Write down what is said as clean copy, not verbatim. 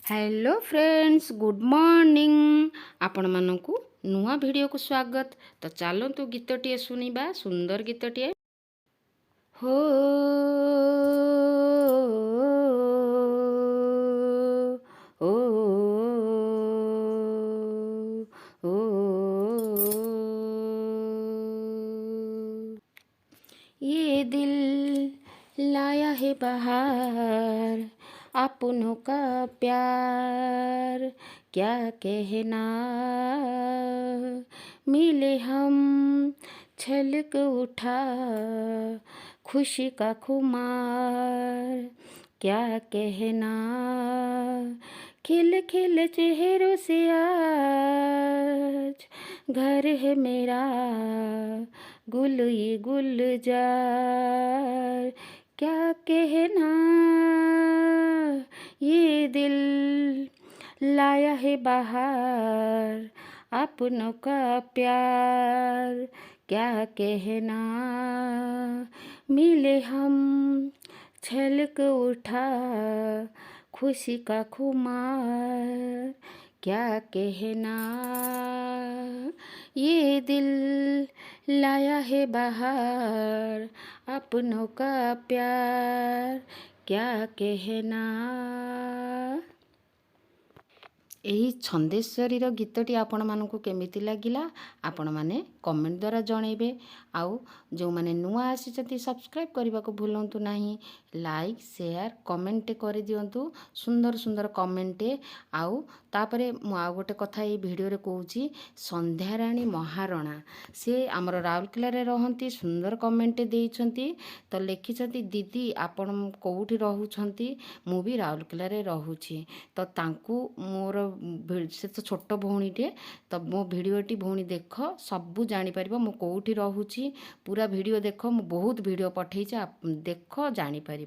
Hello friends, good morning. आपण मानकु नुआ video को स्वागत। तो चलतु गीतटिए सुनिबा, सुंदर गीतटिए। हो ओ ओ ये दिल लाया है बाहर, अपनों का प्यार क्या कहना। मिले हम छलक उठा खुशी का खुमार क्या कहना। खिल खिल चेहरों से आज घर है मेरा, गुल ये गुलजार क्या कहना। ये दिल लाया है बाहर, अपनों का प्यार क्या कहना। मिले हम छलक उठा खुशी का खुमार क्या कहना। ये दिल लाया है बाहर, अपनों का प्यार क्या कहना। यही छंदेश्वरी गीतटी आपण मानकु केमिति लागिला आपण माने कमेंट द्वारा जनइबे। आउ जो माने नुआ आसी सब्सक्राइब करने को भूलंतु नहीं। लाइक शेयर कमेंट कर दिंतु, सुंदर सुंदर कमेंट। आउ तापरे मु आउ गोटे कथा ये वीडियो रे कहूची, संध्याराणी महारणा से आमर राउरकेला रे रहंती, सुंदर कमेंट देइछंती। तो लिखिछंती, दीदी आपण कोउठी रहउछंती, मु भी राउरकेला रे रहूची। तो तांकू मोर से तो छोट भौणीटे, तो मो भिडियोटी भौणी देख सबू जापर मु कौटी रहूची। पूरा वीडियो देख, मु बहुत वीडियो पठेइछे, देख जापर।